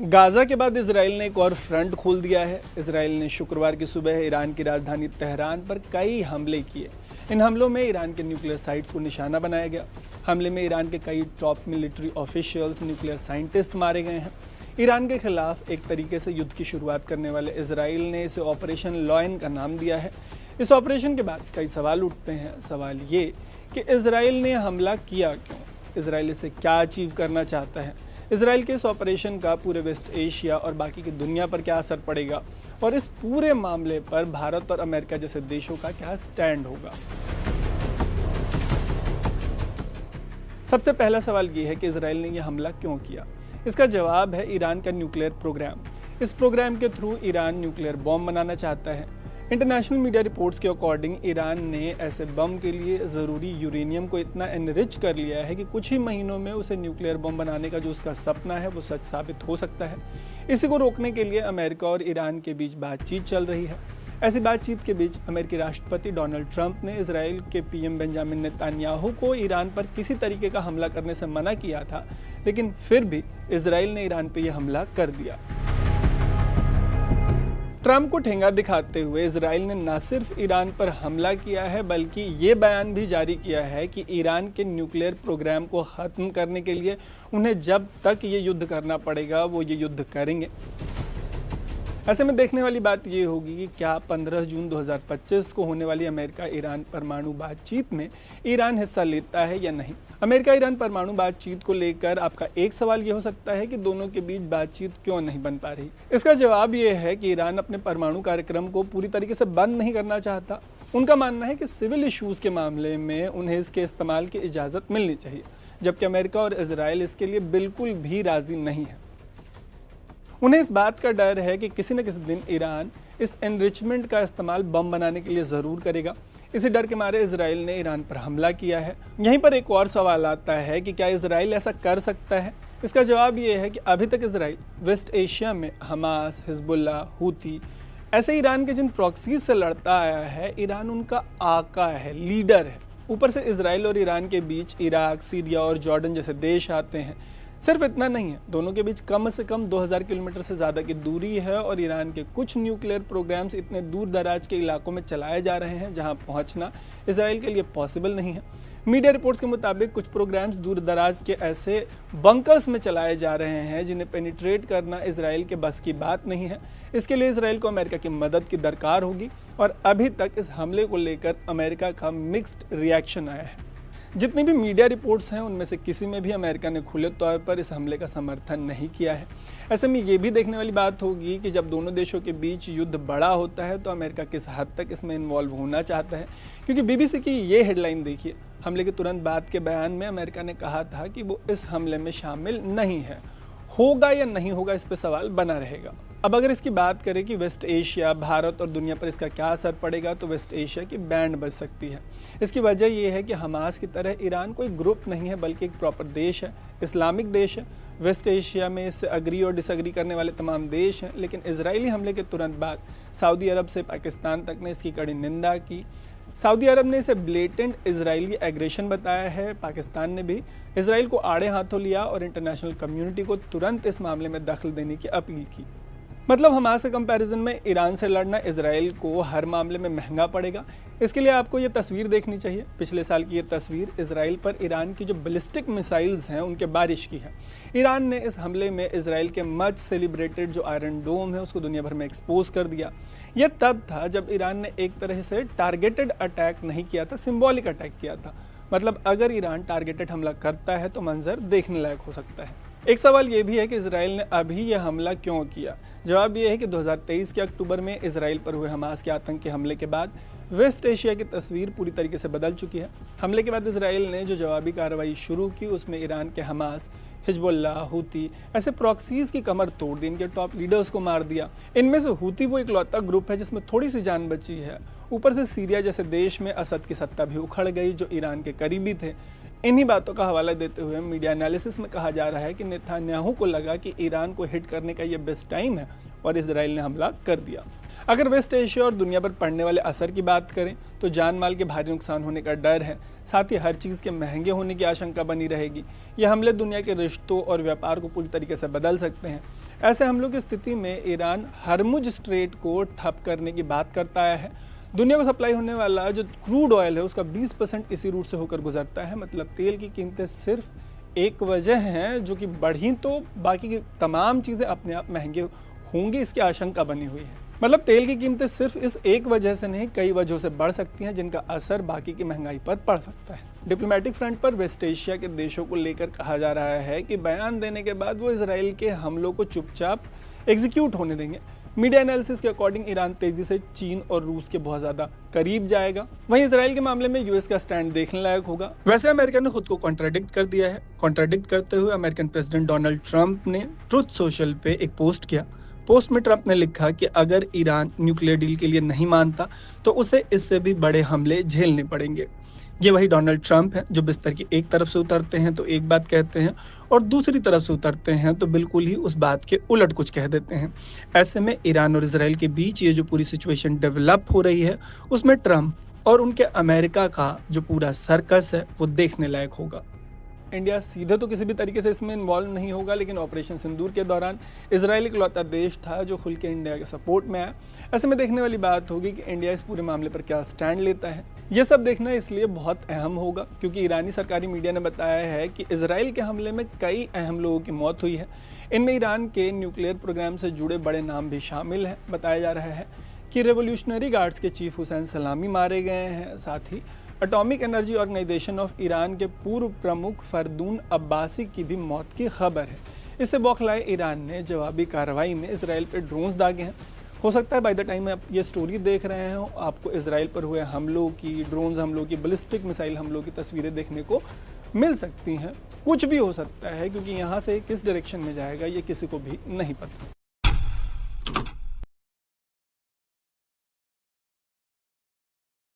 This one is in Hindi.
गाजा के बाद इसराइल ने एक और फ्रंट खोल दिया है। इसराइल ने शुक्रवार की सुबह ईरान की राजधानी तेहरान पर कई हमले किए। इन हमलों में ईरान के न्यूक्लियर साइट्स को निशाना बनाया गया। हमले में ईरान के कई top military officials, nuclear scientist मारे गए हैं। ईरान के खिलाफ एक तरीके से युद्ध की शुरुआत करने वाले इसराइल ने इसे ऑपरेशन लॉयन का नाम दिया है। इस ऑपरेशन के बाद कई सवाल उठते हैं। सवाल ये कि इसराइल ने हमला किया क्यों, इसराइल इसे क्या अचीव करना चाहता है, इसराइल के इस ऑपरेशन का पूरे वेस्ट एशिया और बाकी की दुनिया पर क्या असर पड़ेगा, और इस पूरे मामले पर भारत और अमेरिका जैसे देशों का क्या स्टैंड होगा। सबसे पहला सवाल ये है कि इसराइल ने यह हमला क्यों किया। इसका जवाब है ईरान का न्यूक्लियर प्रोग्राम। इस प्रोग्राम के थ्रू ईरान न्यूक्लियर बॉम्ब बनाना चाहता है। इंटरनेशनल मीडिया रिपोर्ट्स के अकॉर्डिंग ईरान ने ऐसे बम के लिए ज़रूरी यूरेनियम को इतना एनरिच कर लिया है कि कुछ ही महीनों में उसे न्यूक्लियर बम बनाने का जो उसका सपना है वो सच साबित हो सकता है। इसी को रोकने के लिए अमेरिका और ईरान के बीच बातचीत चल रही है। ऐसी बातचीत के बीच अमेरिकी राष्ट्रपति डोनाल्ड ट्रंप ने इजराइल के पीएम बेंजामिन नेतन्याहू को ईरान पर किसी तरीके का हमला करने से मना किया था, लेकिन फिर भी इजराइल ने ईरान पर यह हमला कर दिया। ट्रंप को ठेंगा दिखाते हुए इजराइल ने न सिर्फ ईरान पर हमला किया है, बल्कि ये बयान भी जारी किया है कि ईरान के न्यूक्लियर प्रोग्राम को ख़त्म करने के लिए उन्हें जब तक ये युद्ध करना पड़ेगा वो ये युद्ध करेंगे। ऐसे में देखने वाली बात ये होगी कि क्या 15 जून 2025 को होने वाली अमेरिका ईरान परमाणु बातचीत में ईरान हिस्सा लेता है या नहीं। अमेरिका ईरान परमाणु बातचीत को लेकर आपका एक सवाल ये हो सकता है कि दोनों के बीच बातचीत क्यों नहीं बन पा रही। इसका जवाब ये है कि ईरान अपने परमाणु कार्यक्रम को पूरी तरीके से बंद नहीं करना चाहता। उनका मानना है कि सिविल इश्यूज के मामले में उन्हें इसके इस्तेमाल की इजाज़त मिलनी चाहिए, जबकि अमेरिका और इजराइल इसके लिए बिल्कुल भी राजी नहीं है। उन्हें इस बात का डर है कि किसी न किसी दिन ईरान इस एनरिचमेंट का इस्तेमाल बम बनाने के लिए ज़रूर करेगा। इसी डर के मारे इजराइल ने ईरान पर हमला किया है। यहीं पर एक और सवाल आता है कि क्या इजराइल ऐसा कर सकता है। इसका जवाब ये है कि अभी तक इजराइल वेस्ट एशिया में हमास, हिजबुल्लाह, हूती ऐसे ईरान के जिन प्रॉक्सीज से लड़ता आया है, ईरान उनका आका है, लीडर है। ऊपर से इजराइल और ईरान के बीच इराक, सीरिया और जॉर्डन जैसे देश आते हैं। सिर्फ इतना नहीं है, दोनों के बीच कम से कम 2000 किलोमीटर से ज़्यादा की दूरी है और ईरान के कुछ न्यूक्लियर प्रोग्राम्स इतने दूर दराज के इलाकों में चलाए जा रहे हैं जहां पहुंचना इजराइल के लिए पॉसिबल नहीं है। मीडिया रिपोर्ट्स के मुताबिक कुछ प्रोग्राम्स दूर दराज के ऐसे बंकर्स में चलाए जा रहे हैं जिन्हें पेनिट्रेट करना इजराइल के बस की बात नहीं है। इसके लिए इजराइल को अमेरिका की मदद की दरकार होगी और अभी तक इस हमले को लेकर अमेरिका का मिक्स्ड रिएक्शन आया है। जितनी भी मीडिया रिपोर्ट्स हैं उनमें से किसी में भी अमेरिका ने खुले तौर पर इस हमले का समर्थन नहीं किया है। ऐसे में ये भी देखने वाली बात होगी कि जब दोनों देशों के बीच युद्ध बड़ा होता है तो अमेरिका किस हद तक इसमें इन्वॉल्व होना चाहता है, क्योंकि बीबीसी की ये हेडलाइन देखिए। हमले के तुरंत बाद के बयान में अमेरिका ने कहा था कि वो इस हमले में शामिल नहीं है। होगा या नहीं होगा इस पर सवाल बना रहेगा। अब अगर इसकी बात करें कि वेस्ट एशिया, भारत और दुनिया पर इसका क्या असर पड़ेगा, तो वेस्ट एशिया की बैंड बज सकती है। इसकी वजह यह है कि हमास की तरह ईरान कोई ग्रुप नहीं है, बल्कि एक प्रॉपर देश है, इस्लामिक देश है। वेस्ट एशिया में इससे अग्री और डिसअग्री करने वाले तमाम देश हैं, लेकिन इजरायली हमले के तुरंत बाद सऊदी अरब से पाकिस्तान तक ने इसकी कड़ी निंदा की। सऊदी अरब ने इसे ब्लेटेंट इजरायली एग्रेशन बताया है। पाकिस्तान ने भी इजराइल को आड़े हाथों लिया और इंटरनेशनल कम्युनिटी को तुरंत इस मामले में दखल देने की अपील की। मतलब हमास के कंपैरिजन में ईरान से लड़ना इजराइल को हर मामले में महंगा पड़ेगा। इसके लिए आपको ये तस्वीर देखनी चाहिए। पिछले साल की ये तस्वीर इजराइल पर ईरान की जो बैलिस्टिक मिसाइल्स हैं उनके बारिश की है। ईरान ने इस हमले में इजराइल के मच सेलिब्रेटेड जो आयरन डोम है उसको दुनिया भर में एक्सपोज कर दिया। यह तब था जब ईरान ने एक तरह से टारगेटेड अटैक नहीं किया था, सिंबॉलिक अटैक किया था। मतलब अगर ईरान टारगेटेड हमला करता है तो मंजर देखने लायक हो सकता है। एक सवाल ये भी है कि इजराइल ने अभी यह हमला क्यों किया। जवाब ये है कि 2023 के अक्टूबर में इजराइल पर हुए हमास के आतंकी हमले के बाद वेस्ट एशिया की तस्वीर पूरी तरीके से बदल चुकी है। हमले के बाद इजराइल ने जो जवाबी कार्रवाई शुरू की उसमें ईरान के हमास, हिजबुल्लाह, हूती ऐसे प्रॉक्सीज की कमर तोड़ दी, इनके टॉप लीडर्स को मार दिया। इनमें से हूती वो इकलौता ग्रुप है जिसमें थोड़ी सी जान बची है। ऊपर से सीरिया जैसे देश में असद की सत्ता भी उखड़ गई जो ईरान के करीबी थे। इन्हीं बातों का हवाला देते हुए मीडिया एनालिसिस में कहा जा रहा है कि नेतन्याहू को लगा कि ईरान को हिट करने का ये बेस्ट टाइम है और इजराइल ने हमला कर दिया। अगर वेस्ट एशिया और दुनिया पर पड़ने वाले असर की बात करें तो जान माल के भारी नुकसान होने का डर है, साथ ही हर चीज़ के महंगे होने की आशंका बनी रहेगी। ये हमले दुनिया के रिश्तों और व्यापार को पूरी तरीके से बदल सकते हैं। ऐसे हमलों की स्थिति में ईरान हरमुज स्ट्रेट को ठप करने की बात करता आया है। दुनिया को सप्लाई होने वाला जो क्रूड ऑयल है उसका 20% इसी रूट से होकर गुजरता है। मतलब तेल की कीमतें सिर्फ एक वजह है जो कि बढ़ी तो बाकी की तमाम चीज़ें अपने आप महंगे होंगी, इसकी आशंका बनी हुई है। मतलब तेल की कीमतें सिर्फ इस एक वजह से नहीं, कई वजहों से बढ़ सकती हैं जिनका असर बाकी की महंगाई पर पड़ सकता है। डिप्लोमेटिक फ्रंट पर वेस्ट एशिया के देशों को लेकर कहा जा रहा है कि बयान देने के बाद वो इजराइल के हमलों को चुपचाप एग्जीक्यूट होने देंगे। मीडिया एनालिसिस के अकॉर्डिंग ईरान तेजी से चीन और रूस के बहुत ज्यादा करीब जाएगा। वहीं इजराइल के मामले में यूएस का स्टैंड देखने लायक होगा। वैसे अमेरिका ने खुद को कॉन्ट्राडिक्ट कर दिया है। कॉन्ट्राडिक्ट करते हुए अमेरिकन प्रेसिडेंट डोनाल्ड ट्रंप ने ट्रुथ सोशल पे एक पोस्ट किया। पोस्ट में ट्रंप ने लिखा कि अगर ईरान न्यूक्लियर डील के लिए नहीं मानता तो उसे इससे भी बड़े हमले झेलने पड़ेंगे। ये वही डोनाल्ड ट्रंप हैं जो बिस्तर की एक तरफ से उतरते हैं तो एक बात कहते हैं और दूसरी तरफ से उतरते हैं तो बिल्कुल ही उस बात के उलट कुछ कह देते हैं। ऐसे में ईरान और इजराइल के बीच ये जो पूरी सिचुएशन डेवलप हो रही है उसमें ट्रंप और उनके अमेरिका का जो पूरा सर्कस है वो देखने लायक होगा। इंडिया सीधे तो किसी भी तरीके से इसमें इन्वॉल्व नहीं होगा, लेकिन ऑपरेशन सिंदूर के दौरान इजराइल इकलौता देश था जो खुल के इंडिया के सपोर्ट में आया। ऐसे में देखने वाली बात होगी कि इंडिया इस पूरे मामले पर क्या स्टैंड लेता है। ये सब देखना इसलिए बहुत अहम होगा क्योंकि ईरानी सरकारी मीडिया ने बताया है कि इजराइल के हमले में कई अहम लोगों की मौत हुई है। इनमें ईरान के न्यूक्लियर प्रोग्राम से जुड़े बड़े नाम भी शामिल हैं। बताया जा रहा है कि रेवोल्यूशनरी गार्ड्स के चीफ हुसैन सलामी मारे गए हैं। साथ ही atomic energy organisation of Iran के पूर्व प्रमुख फरदून अब्बासी की भी मौत की खबर है। इससे बौखलाए ईरान ने जवाबी कार्रवाई में इजराइल पर ड्रोन्स दागे हैं। हो सकता है बाय द टाइम आप ये स्टोरी देख रहे हैं आपको इजराइल पर हुए हमलों की, ड्रोन्स हमलों की, बैलिस्टिक मिसाइल हमलों की तस्वीरें देखने को मिल सकती हैं। कुछ भी हो सकता है क्योंकि यहाँ से किस डायरेक्शन में जाएगा ये किसी को भी नहीं पता।